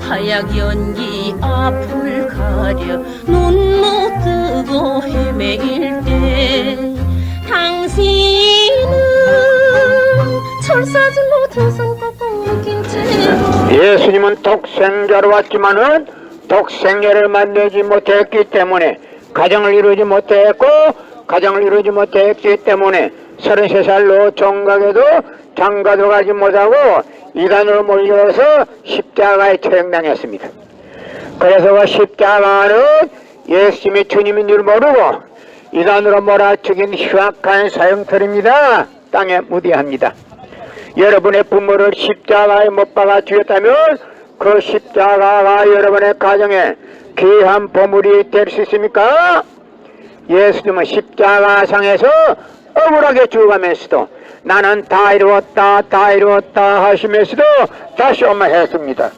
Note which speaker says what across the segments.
Speaker 1: 화약 연기 앞을 가려 눈 못 뜨고 헤매일 때 당신은 철사질로 두 손 꽉꽉 묶인 채
Speaker 2: 예수님은 독생자로 왔지만은 독생자를 만나지 못했기 때문에 가정을 이루지 못했고 가정을 이루지 못했기 때문에 33살로 종각에도 장가도 가지 못하고 이단으로 몰려서 십자가에 처형당했습니다. 그래서 그 십자가는 예수님이 주님인 줄 모르고 이단으로 몰아치긴 흉악한 사형터입니다. 땅에 무디합니다. 여러분의 부모를 십자가에 못 박아 죽였다면 그 십자가가 여러분의 가정에 귀한 보물이 될 수 있습니까? 예수님은 십자가상에서 억울하게 죽어가면서도 나는 다 이루었다 다 이루었다 하시면서도 다시 엄마했습니다.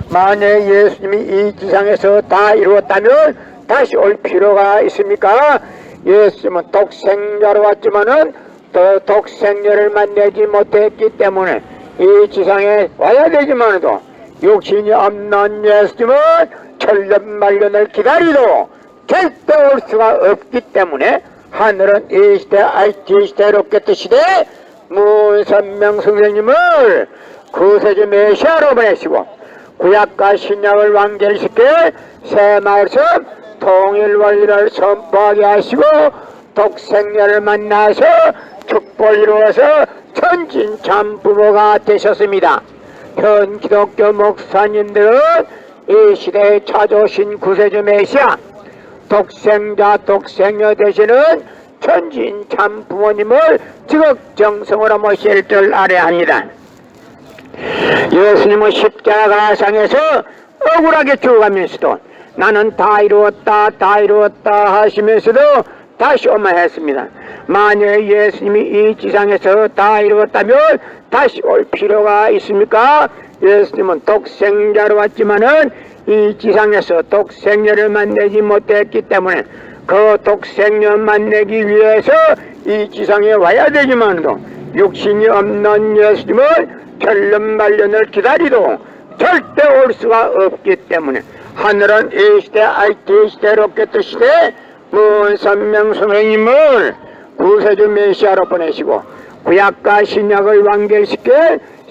Speaker 2: 만약 예수님이 이 지상에서 다 이루었다면 다시 올 필요가 있습니까? 예수님은 독생자로 왔지만은 또 독생자를 만나지 못했기 때문에 이 지상에 와야 되지만도 육신이 없는 예수님은 천년만년을 기다리도 절대 올 수가 없기 때문에 하늘은 이 시대 IT 시대 로켓 시대 문선명 선생님을 구세주 메시아로 보내시고 구약과 신약을 완결시켜 새 말씀 통일원리를 선포하게 하시고 독생자를 만나서 축복을 이루어서 천진참 부모가 되셨습니다. 현 기독교 목사님들은 이 시대에 찾아오신 구세주 메시아 독생자 독생녀 되시는 천진참 부모님을 지극정성으로 모실 줄 알아야 합니다. 예수님은 십자가상에서 억울하게 죽어가면서도 나는 다 이루었다 다 이루었다 하시면서도 다시 오마했습니다. 만약 예수님이 이 지상에서 다 이루었다면 다시 올 필요가 있습니까? 예수님은 독생자로 왔지만은 이 지상에서 독생녀를 만나지 못했기 때문에 그 독생녀 만나기 위해서 이 지상에 와야 되지만도 육신이 없는 예수님은 천년만년을 기다리도 절대 올 수가 없기 때문에 하늘은 이 시대 IT 시대 로켓 시대 문선명 선생님을 구세주 메시아로 보내시고 구약과 신약을 완결시켜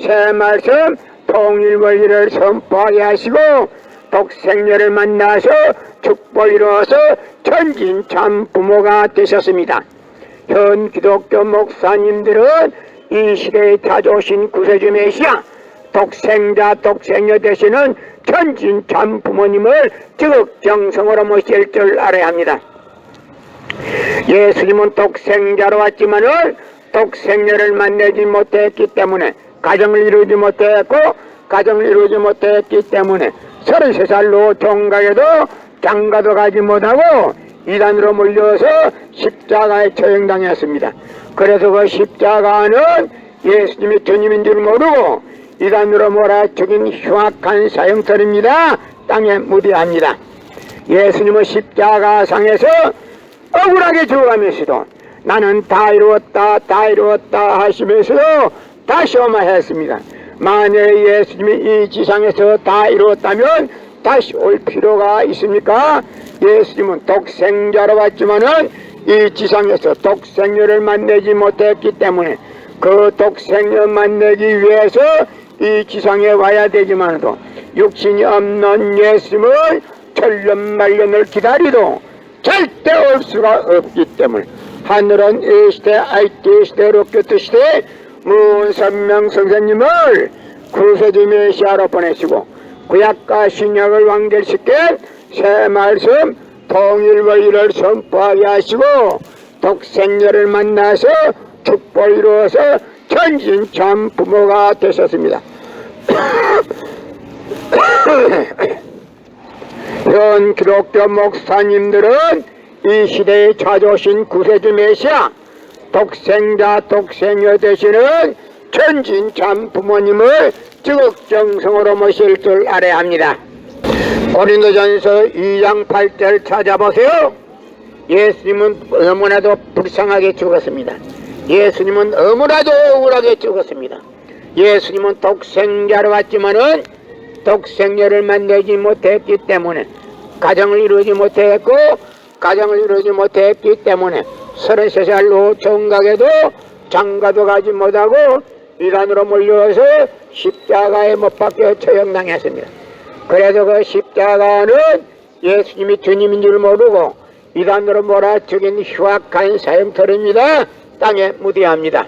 Speaker 2: 새 말씀 통일원리를 선포하게 하시고 독생녀를 만나서 축복을 이루어서 천진참 부모가 되셨습니다. 현 기독교 목사님들은 이 시대에 찾아오신 구세주 메시아 독생자 독생녀 되시는 천진참 부모님을 지극정성으로 모실 줄 알아야 합니다. 예수님은 독생자로 왔지만은 독생녀를 만나지 못했기 때문에 가정을 이루지 못했고 가정을 이루지 못했기 때문에 33살로 종각에도 장가도 가지 못하고 이단으로 몰려서 십자가에 처형당했습니다. 그래서 그 십자가는 예수님이 주님인 줄 모르고 이단으로 몰아 죽인 흉악한 사형터입니다. 땅에 무디합니다. 예수님은 십자가상에서 억울하게 죽어가면서도 나는 다 이루었다 다 이루었다 하시면서도 다시 오마했습니다. 만약 예수님이 이 지상에서 다 이루었다면 다시 올 필요가 있습니까? 예수님은 독생자로 왔지만은 이 지상에서 독생녀를 만나지 못했기 때문에 그 독생녀 만나기 위해서 이 지상에 와야 되지만도 육신이 없는 예수님을 천년만년을 기다리도 절대 올 수가 없기 때문에 하늘은 이 시대 IT 시대 로켓 시대 문선명 선생님을 구세주 메시아로 보내시고 구약과 신약을 완결시킨 새 말씀 통일원리를 선포하게 하시고 독생녀를 만나서 축복을 이루어서 천진참 부모가 되셨습니다. 현 기독교 목사님들은 이 시대에 찾아오신 구세주 메시아 독생자 독생녀 되시는 천진참 부모님을 지극정성으로 모실 줄 알아야 합니다. 고린도전서 2장 8절 찾아보세요. 예수님은 너무나도 불쌍하게 죽었습니다. 예수님은 너무나도 억울하게 죽었습니다. 예수님은 독생자로 왔지만은 독생녀를 만나지 못했기 때문에 가정을 이루지 못했고 가정을 이루지 못했기 때문에 33살로 총각에도 장가도 가지 못하고 이단으로 몰려서 십자가에 못 박혀 처형당했습니다. 그래서 그 십자가는 예수님이 주님인 줄 모르고 이단으로 몰아 죽인 흉악한 사형터입니다. 땅에 무대합니다.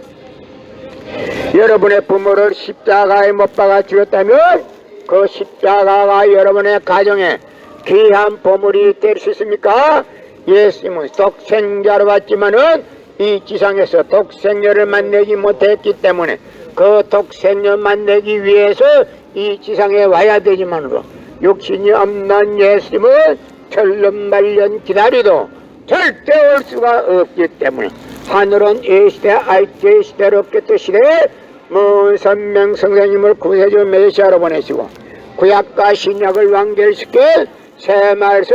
Speaker 2: 여러분의 부모를 십자가에 못 박아 죽였다면 그 십자가가 여러분의 가정에 귀한 보물이 될 수 있습니까? 예수님은 독생자로 왔지만은 이 지상에서 독생녀를 만나지 못했기 때문에 그 독생녀 만나기 위해서 이 지상에 와야 되지만으로 육신이 없는 예수님은 천년만년 기다리도 절대 올 수가 없기 때문에 하늘은 이 시대 IT 시대 로켓 시대 문선명 선생님을 구세주 메시아로 보내시고 구약과 신약을 완결시켜 새 말씀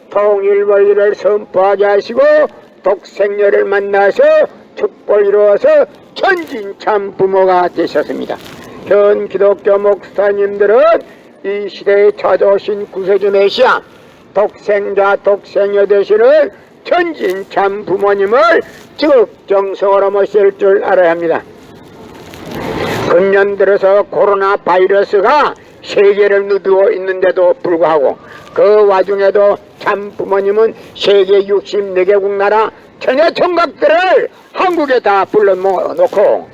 Speaker 2: 통일원리를 선포하게 하시고 독생녀를 만나서 축복을 이루어서 천진참 부모가 되셨습니다. 현 기독교 목사님들은 이 시대에 찾아오신 구세주 메시아 독생자 독생녀 되시는 천진참 부모님을 지극정성으로 모실 줄 알아야 합니다. 금년 들어서 코로나 바이러스가 세계를 누비고 있는데도 불구하고 그 와중에도 참 부모님은 세계 64개국 나라 천여 총각들을 한국에 다 불러놓고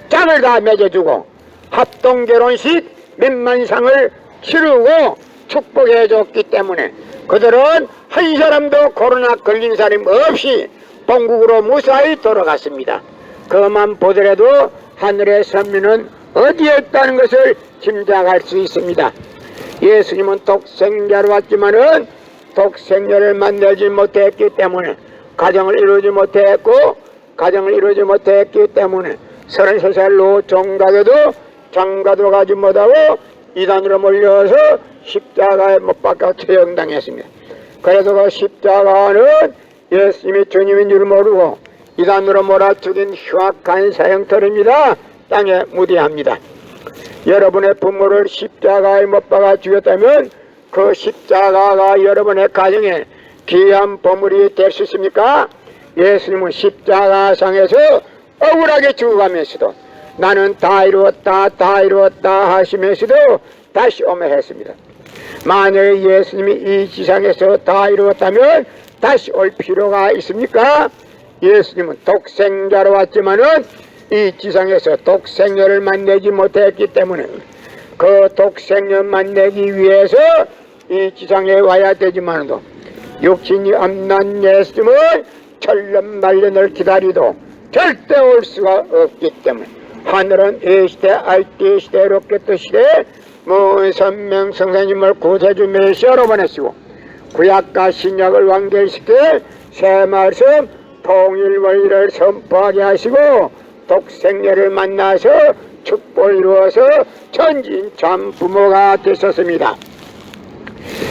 Speaker 2: 짝을 다 맺어주고 합동결혼식 몇만상을 치르고 축복해줬기 때문에 그들은 한 사람도 코로나 걸린 사람 없이 본국으로 무사히 돌아갔습니다. 그만 보더라도 하늘의 선민은 어디에 있다는 것을 짐작할 수 있습니다. 예수님은 독생자로 왔지만은 독생녀를 만나지 못했기 때문에 가정을 이루지 못했고 가정을 이루지 못했기 때문에 33살로 종각에도 장가도 가지 못하고 이단으로 몰려서 십자가에 못 박혀 처형당했습니다. 그래서 그 십자가는 예수님이 주님인 줄 모르고 이단으로 몰아 죽인 흉악한 사형터입니다. 땅에 무대합니다. 여러분의 부모를 십자가에 못 박아 죽였다면 그 십자가가 여러분의 가정에 귀한 보물이 될 수 있습니까? 예수님은 십자가상에서 억울하게 죽어가면서도 나는 다 이루었다 다 이루었다 하시면서도 다시 오며 했습니다. 만약에 예수님이 이 지상에서 다 이루었다면 다시 올 필요가 있습니까? 예수님은 독생자로 왔지만은 이 지상에서 독생녀를 만나지 못했기 때문에 그 독생녀 만나기 위해서 이 지상에 와야 되지만도 육신이 없는 예수님을 천년만년을 기다리도 절대 올 수가 없기 때문에 하늘은 이 시대 IT 시대 로켓 시대 문선명 선생님을 구세주 메시아로 보내시고 구약과 신약을 완결시켜 새 말씀 통일원리를 선포하게 하시고 독생녀를 만나서 축복을 이루어서 천진참 부모가 되셨습니다.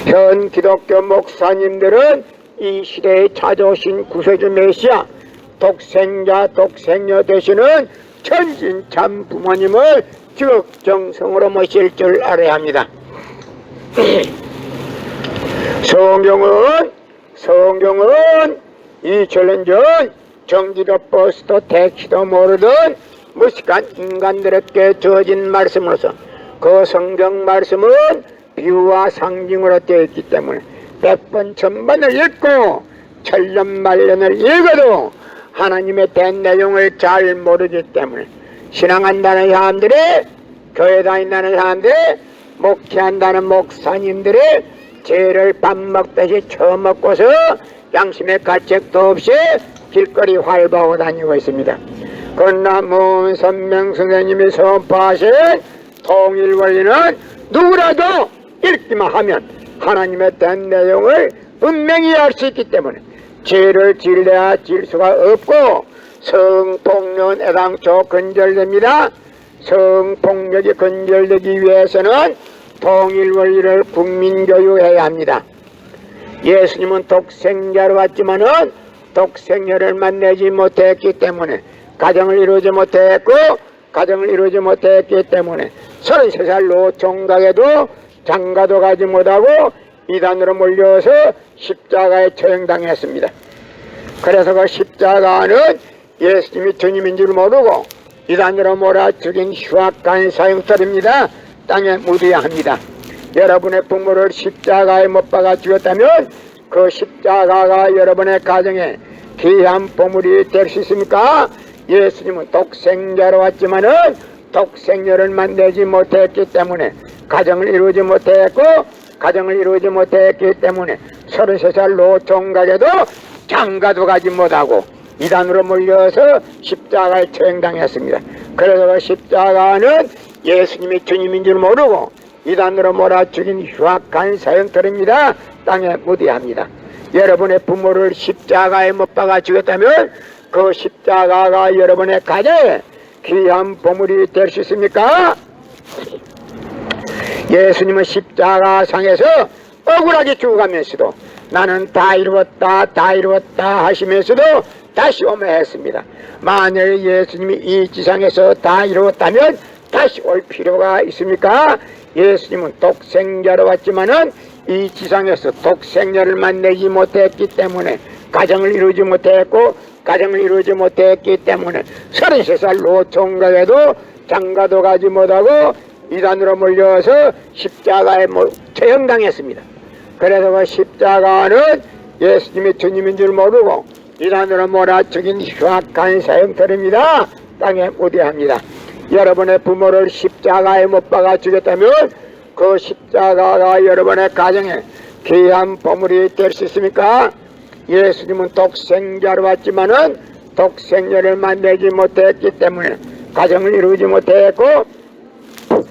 Speaker 2: 현 기독교 목사님들은 이 시대에 찾아오신 구세주 메시아 독생자 독생녀 되시는 천진참 부모님을 지극정성으로 모실 줄 알아야 합니다. 성경은 2000년 전 전기도 버스도 택시도 모르던 무식한 인간들에게 주어진 말씀으로서 그 성경 말씀은 비유와 상징으로 되어 있기 때문에 100번 1000번을 읽고 천년만년을 읽어도 하나님의 된 내용을 잘 모르기 때문에 신앙한다는 사람들이, 교회 다닌다는 사람들이, 목회한다는 목사님들이 죄를 밥 먹듯이 처먹고서 양심의 가책도 없이 길거리 활보하고 다니고 있습니다. 그러나 문선명 선생님이 선포하신 통일원리는 누구라도 읽기만 하면 하나님의 된 내용을 분명히 알 수 있기 때문에 죄를 질래야 질 수가 없고 성폭력은 애당초 근절됩니다. 성폭력이 근절되기 위해서는 통일원리를 국민교육해야 합니다. 예수님은 독생자로 왔지만은 독생녀를 만나지 못했기 때문에 가정을 이루지 못했고 가정을 이루지 못했기 때문에 33살 노총각에도 장가도 가지 못하고 이단으로 몰려서 십자가에 처형당했습니다. 그래서 그 십자가는 예수님이 주님인 줄 모르고 이단으로 몰아 죽인 흉악한 사형터입니다. 땅에 묻어야 합니다. 여러분의 부모를 십자가에 못 박아 죽였다면 그 십자가가 여러분의 가정에 귀한 보물이 될 수 있습니까? 예수님은 독생자로 왔지만은 독생녀를 만나지 못했기 때문에 가정을 이루지 못했고 가정을 이루지 못했기 때문에 33살 노총각에도 장가도 가지 못하고 이단으로 몰려서 십자가에 처형당했습니다. 그래서 그 십자가는 예수님이 주님인 줄 모르고 이단으로 몰아 죽인 흉악한 사형터입니다. 땅에 묻어야 합니다. 여러분의 부모를 십자가에 못 박아 죽였다면 그 십자가가 여러분의 가정에 귀한 보물이 될 수 있습니까? 예수님은 십자가 상에서 억울하게 죽어가면서도 나는 다 이루었다 다 이루었다 하시면서도 다시 오며 했습니다. 만일 예수님이 이 지상에서 다 이루었다면 다시 올 필요가 있습니까? 예수님은 독생자로 왔지만은 이 지상에서 독생자를 만나지 못했기 때문에 가정을 이루지 못했고 가정을 이루지 못했기 때문에 33살 노총각에도 장가도 가지 못하고 이단으로 몰려서 십자가에 처형당했습니다. 그래서 그 십자가는 예수님이 주님인 줄 모르고 이단으로 몰아 죽인 흉악한 사형터입니다. 땅에 묻어야 합니다. 여러분의 부모를 십자가에 못 박아 죽였다면 그 십자가가 여러분의 가정에 귀한 보물이 될 수 있습니까? 예수님은 독생자로 왔지만은 독생녀를 만나지 못했기 때문에 가정을 이루지 못했고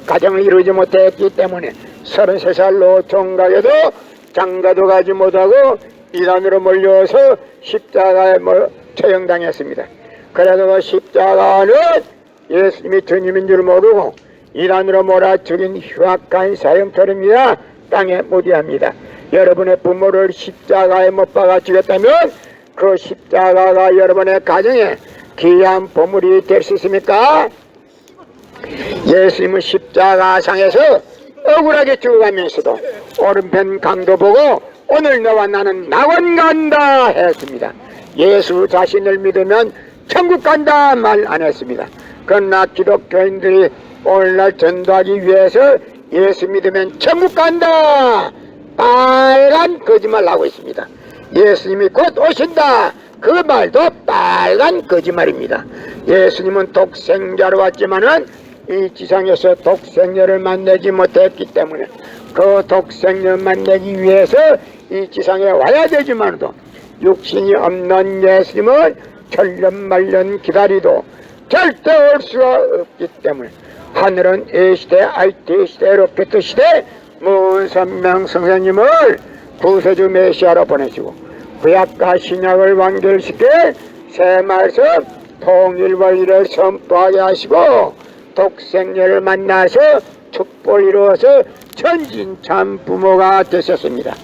Speaker 2: 가정을 이루지 못했기 때문에 33살 노총각에도 장가도 가지 못하고 이단으로 몰려서 십자가에 처형당했습니다. 그래서 그 십자가는 예수님이 주님인 줄 모르고 이단으로 몰아 죽인 흉악한 사형터입니다. 땅에 묻어야 합니다. 여러분의 부모를 십자가에 못 박아 죽였다면 그 십자가가 여러분의 가정에 귀한 보물이 될 수 있습니까? 예수님은 십자가상에서 억울하게 죽어가면서도 오른편 강도 보고 오늘 너와 나는 낙원 간다 했습니다. 예수 자신을 믿으면 천국 간다 말 안 했습니다. 그러나 기독교인들이 오늘날 전도하기 위해서 예수 믿으면 천국 간다 빨간 거짓말 하고 있습니다. 예수님이 곧 오신다 그 말도 빨간 거짓말입니다. 예수님은 독생자로 왔지만은 이 지상에서 독생녀를 만나지 못했기 때문에 그 독생녀를 만나기 위해서 이 지상에 와야 되지만도 육신이 없는 예수님은 천년만년 기다리도 절대 올 수가 없기 때문에 하늘은 A시대, IT 시대, 로켓 시대 문선명 선생님을 구세주 메시아로 보내시고 구약과 신약을 완결시켜 새 말씀 통일원리를 선포하게 하시고 독생녀를 만나서 축복을 이루어서 천진참 부모가 되셨습니다.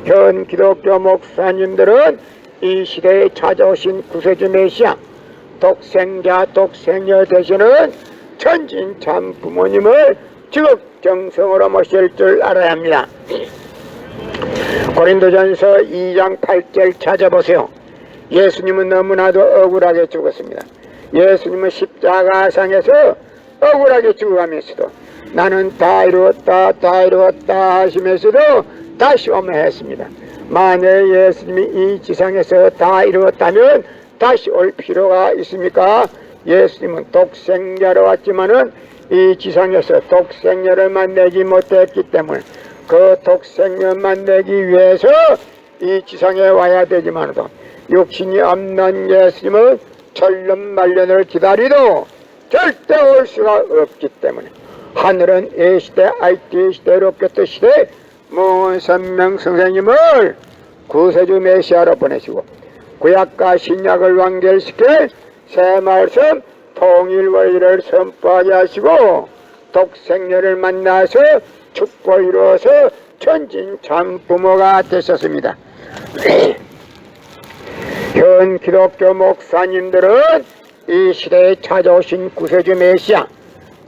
Speaker 2: 현 기독교 목사님들은 이 시대에 찾아오신 구세주 메시아 독생자 독생녀 되시는 천진참 부모님을 지극정성으로 모실 줄 알아야 합니다. 고린도전서 2장 8절 찾아보세요. 예수님은 너무나도 억울하게 죽었습니다. 예수님은 십자가상에서 억울하게 죽어가면서도 나는 다 이루었다 다 이루었다 하시면서도 다시 오매했습니다. 만약 예수님이 이 지상에서 다 이루었다면 다시 올 필요가 있습니까? 예수님은 독생자로 왔지만은 이 지상에서 독생자를 만나지 못했기 때문에 그 독생자를 만나기 위해서 이 지상에 와야 되지만도 육신이 없는 예수님은 천년만년을 기다리도 절대 올 수가 없기 때문에 하늘은 이 시대 IT 시대 로켓 시대 무선명 선생님을 구세주 메시아로 보내시고 구약과 신약을 완결시켜 새 말씀 통일 원리를 선포하게 하시고 독생녀를 만나서 축복을 이루어서 천진 참 부모가 되셨습니다. 현 기독교 목사님들은 이 시대에 찾아오신 구세주 메시아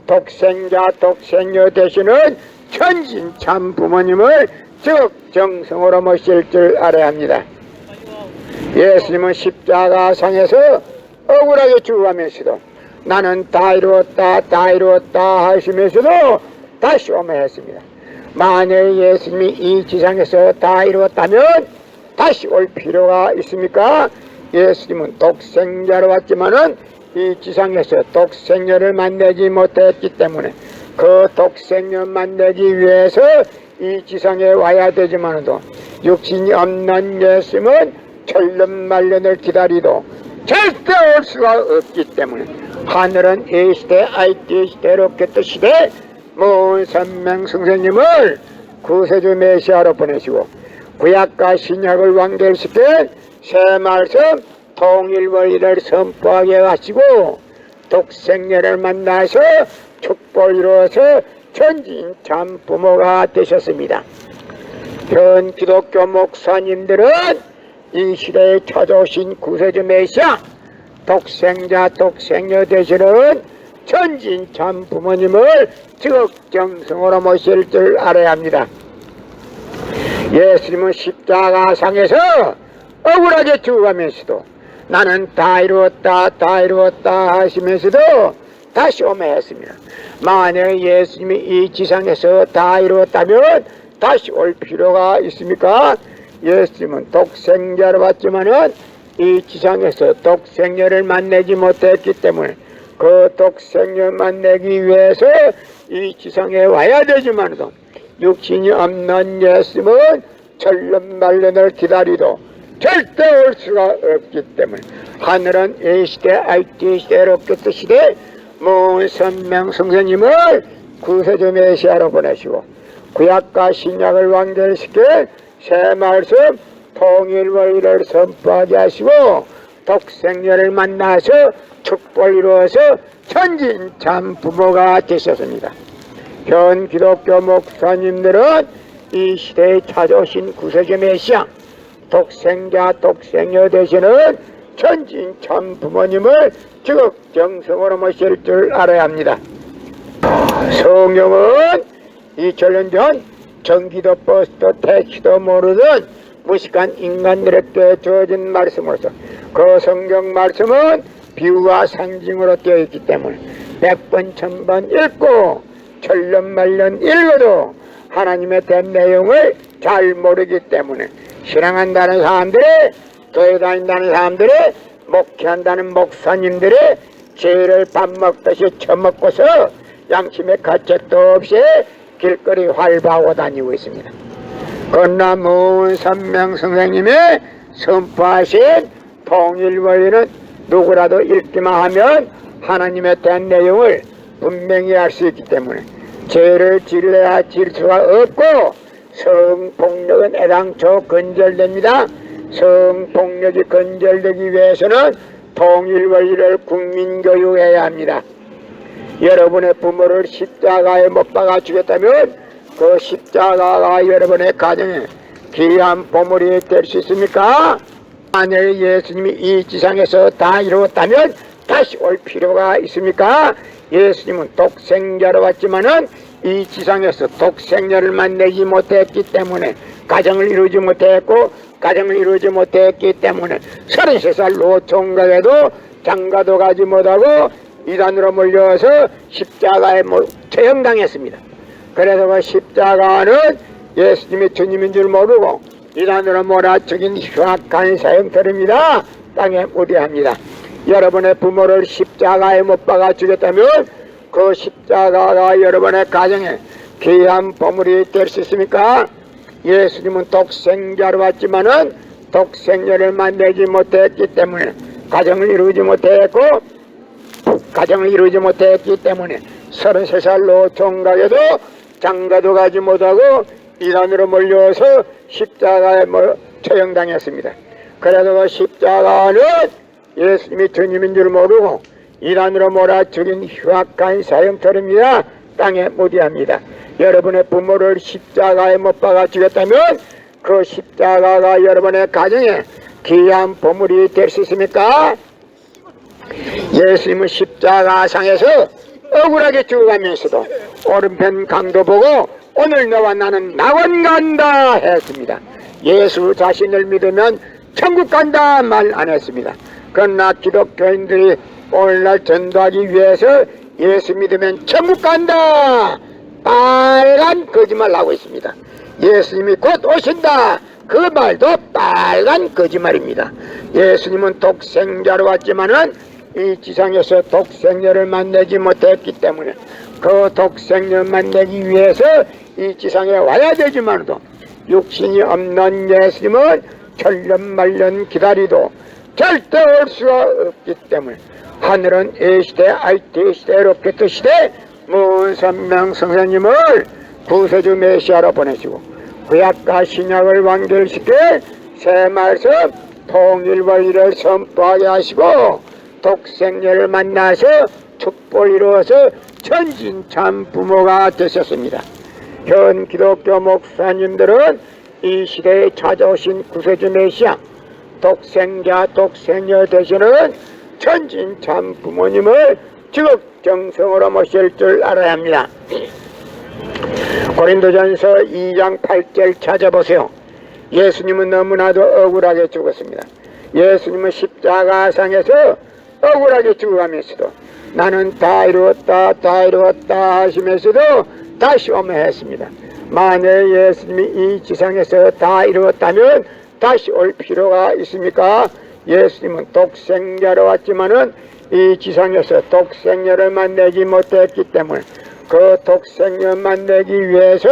Speaker 2: 독생자 독생녀 되시는 천진 참 부모님을 즉 정성으로 모실 줄 알아야 합니다. 예수님은 십자가상에서 억울하게 죽어가면서도 나는 다 이루었다 다 이루었다 하시면서도 다시 오매했습니다. 만약 예수님이 이 지상에서 다 이루었다면 다시 올 필요가 있습니까? 예수님은 독생자로 왔지만은 이 지상에서 독생녀를 만나지 못했기 때문에 그 독생녀 만나기 위해서 이 지상에 와야 되지만도 육신이 없는 예수님은 천년만년을 기다리도 절대 올 수가 없기 때문에 하늘은 이 시대 IT 시대 로켓 시대 무선명 선생님을 구세주 메시아로 보내시고 구약과 신약을 완결시켜 새 말씀 통일 원리를 선포하게 하시고 독생녀를 만나서 축복을 이루어서 천진 참 부모가 되셨습니다. 현 기독교 목사님들은 이 시대에 찾아오신 구세주 메시아 독생자 독생녀 되시는 천진 참 부모님을 적정성으로 모실 줄 알아야 합니다. 예수님은 십자가상에서 억울하게 죽어가면서도 나는 다 이루었다 다 이루었다 하시면서도 다시 오매했습니다. 만약 예수님이 이 지상에서 다 이루었다면 다시 올 필요가 있습니까? 예수님은 독생자로 왔지만은 이 지상에서 독생녀를 만나지 못했기 때문에 그 독생녀 만나기 위해서 이 지상에 와야 되지만도 육신이 없는 예수님은 천년만년을 기다리도 절대 올 수가 없기 때문에 하늘은 이 시대 IT 시대 로켓 시대 무선명 선생님을 구세주 메시아로 보내시고 구약과 신약을 완결시켜 새 말씀 통일 원리를 선포하게 하시고 독생녀를 만나서 축복을 이루어서 천진 참 부모가 되셨습니다. 현 기독교 목사님들은 이 시대에 찾아오신 구세주 메시아 독생자 독생녀 되시는 천진 참 부모님을 적정성으로 모실 줄 알아야 합니다. 성경은 2000년 전 전기도 버스도 택시도 모르던 무식한 인간들에게 주어진 말씀으로서 그 성경 말씀은 비유와 상징으로 되어 있기 때문에 100번 1000번 읽고 천년만년 읽어도 하나님에 대한 내용을 잘 모르기 때문에 신앙한다는 사람들이 교회 다닌다는 사람들이 목회한다는 목사님들이 죄를 밥 먹듯이 처먹고서 양심의 가책도 없이 길거리 활보하고 다니고 있습니다. 그러나 무선명 선생님이 선포하신 통일 원리는 누구라도 읽기만 하면 하나님에 대한 내용을 분명히 알 수 있기 때문에 죄를 지려야 질 수가 없고 성폭력은 애당초 건절됩니다. 성폭력이 건절되기 위해서는 통일 원리를 국민교육해야 합니다. 여러분의 부모를 십자가에 못 박아 주겠다면 그 십자가가 여러분의 가정에 귀한 보물이 될 수 있습니까? 만약 예수님이 이 지상에서 다 이루었다면 다시 올 필요가 있습니까? 예수님은 독생자로 왔지만은 이 지상에서 독생자를 만나지 못했기 때문에 가정을 이루지 못했고 가정을 이루지 못했기 때문에 33살 노총각에도 장가도 가지 못하고 이단으로 몰려서 십자가에 처형당했습니다. 그래서 그 십자가는 예수님이 주님인 줄 모르고 이단으로 몰아죽인 흉악한 사형터입니다. 땅에 무대합니다. 여러분의 부모를 십자가에 못 박아 죽였다면 그 십자가가 여러분의 가정에 귀한 보물이 될 수 있습니까? 예수님은 독생자로 왔지만은 독생녀를 만나지 못했기 때문에 가정을 이루지 못했기 때문에 33살로 종각에도 장가도 가지 못하고 이단으로 몰려서 십자가에 처형당했습니다. 그래서 그 십자가는 예수님이 주님인 줄 모르고 이단으로 몰아 죽인 흉악한 사형터입니다. 땅에 무대합니다. 여러분의 부모를 십자가에 못 박아 죽였다면 그 십자가가 여러분의 가정에 귀한 보물이 될 수 있습니까? 예수님은 십자가상에서 억울하게 죽어가면서도 오른편 강도 보고 오늘 너와 나는 낙원 간다 했습니다. 예수 자신을 믿으면 천국 간다 말 안 했습니다. 그러나 기독교인들이 오늘날 전도하기 위해서 예수 믿으면 천국 간다 빨간 거짓말 하고 있습니다. 예수님이 곧 오신다 그 말도 빨간 거짓말입니다. 예수님은 독생자로 왔지만은 이 지상에서 독생녀를 만나지 못했기 때문에 그 독생녀를 만나기 위해서 이 지상에 와야 되지만도 육신이 없는 예수님은 천년만년 기다리도 절대 올 수가 없기 때문에 하늘은 A시대 RT시대 로켓 시대 문선명 선생님을 구세주 메시아로 보내시고 구약과 신약을 완결시켜 새 말씀 통일원리를 선포하게 하시고 독생녀를 만나서 축복을 이루어서 천진참 부모가 되셨습니다. 현 기독교 목사님들은 이 시대에 찾아오신 구세주 메시아 독생자 독생녀 되시는 천진참 부모님을 지극정성으로 모실 줄 알아야 합니다. 고린도전서 2장 8절 찾아보세요. 예수님은 너무나도 억울하게 죽었습니다. 예수님은 십자가상에서 억울하게 죽어가면서도 나는 다 이루었다 하시면서도 다시 오며 했습니다. 만약 예수님이 이 지상에서 다 이루었다면 다시 올 필요가 있습니까? 예수님은 독생자로 왔지만은 이 지상에서 독생녀를 만나지 못했기 때문에 그 독생녀 만나기 위해서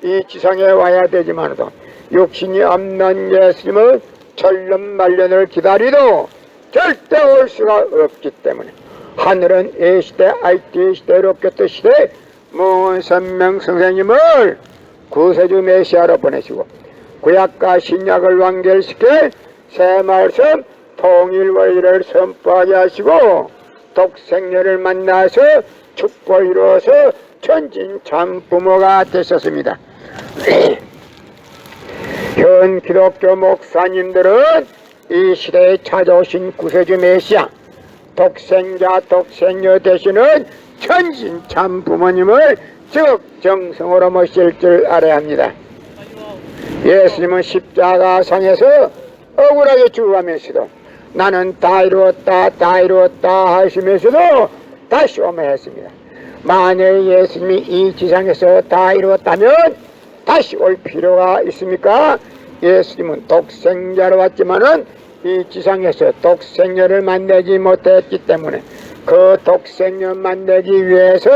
Speaker 2: 이 지상에 와야 되지만도 육신이 없는 예수님은 천년만년을 기다리도 절대 올 수가 없기 때문에 하늘은 A시대 RT시대 로켓 시대 문선명 선생님을 구세주 메시아로 보내시고 구약과 신약을 완결시켜 새 말씀 통일원리를 선포하게 하시고 독생녀를 만나서 축복을 이루어서 천진참 부모가 되셨습니다. 현 기독교 목사님들은 이 시대에 찾아오신 구세주 메시아 독생자 독생녀 되시는 천진참 부모님을 적정성으로 모실 줄 알아야 합니다. 예수님은 십자가상에서 억울하게 죽어가면서도 나는 다 이루었다 하시면서도 다시 오며 했습니다. 만약 예수님이 이 지상에서 다 이루었다면 다시 올 필요가 있습니까? 예수님은 독생자로 왔지만은 이 지상에서 독생녀를 만나지 못했기 때문에 그 독생녀 만나기 위해서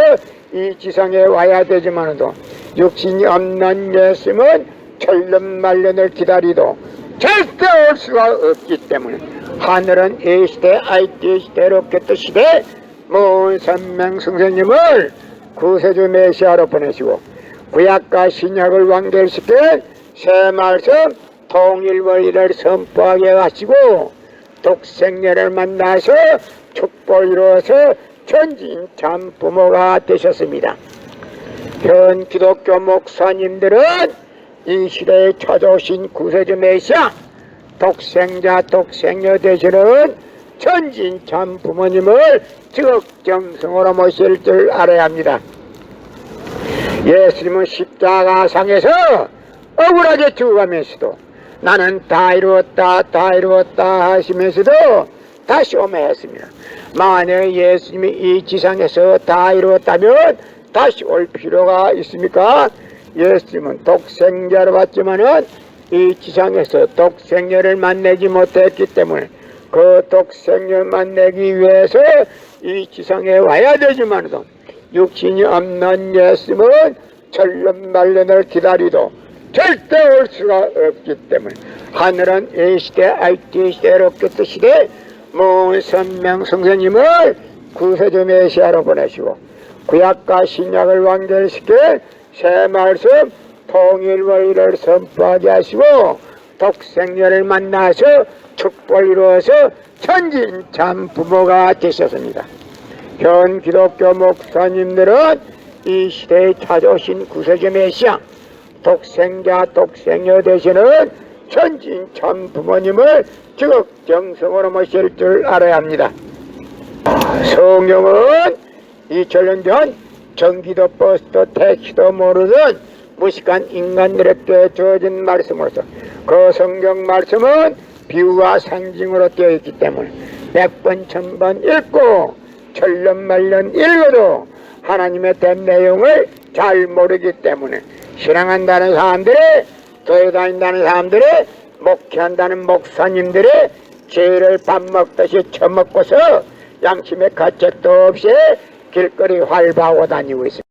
Speaker 2: 이 지상에 와야 되지만도 육신이 없는 예수님은 천년만년을 기다리도 절대 올 수가 없기 때문에 하늘은 A시대 RT시대 로켓 시대 문선명 선생님을 구세주 메시아로 보내시고 구약과 신약을 완결시켜 새 말씀 통일원리를 선포하게 하시고 독생녀를 만나서 축복을 이루어서 천진참 부모가 되셨습니다. 현 기독교 목사님들은 이 시대에 찾아오신 구세주 메시아 독생자 독생녀 되시는 천진참 부모님을 지극정성으로 모실 줄 알아야 합니다. 예수님은 십자가상에서 억울하게 죽어가면서도 나는 다 이루었다 하시면서도 다시 오매 했습니다. 만약 예수님이 이 지상에서 다 이루었다면 다시 올 필요가 있습니까? 예수님은 독생자로 왔지만은 이 지상에서 독생녀를 만나지 못했기 때문에 그 독생녀를 만나기 위해서 이 지상에 와야 되지만도 육신이 없는 예수님은 천년만년을 기다리도 절대 올 수가 없기 때문에 하늘은 이 시대 IT 시대 로켓 시대 모은 선명 성령님을 구세주 메시아로 보내시고 구약과 신약을 완결시켜 새 말씀 통일 원리를 선포하게 하시고 독생녀를 만나서 축복을 이루어서 천진 참 부모가 되셨습니다. 현 기독교 목사님들은 이 시대에 찾아오신 구세주 메시아 독생자 독생녀 되시는 천진 참 부모님을 지극정성으로 모실 줄 알아야 합니다. 성경은 2000년 전 전기도 버스도 택시도 모르던 무식한 인간들에게 주어진 말씀으로서 그 성경 말씀은 비유와 상징으로 되어 있기 때문에 100번 1000번 읽고 천년만년 읽어도 하나님의 된 내용을 잘 모르기 때문에 신앙한다는 사람들이 교회 다닌다는 사람들이 목회한다는 목사님들이 죄를 밥 먹듯이 처먹고서 양심의 가책도 없이 길거리 활보하고 다니고 있습니다.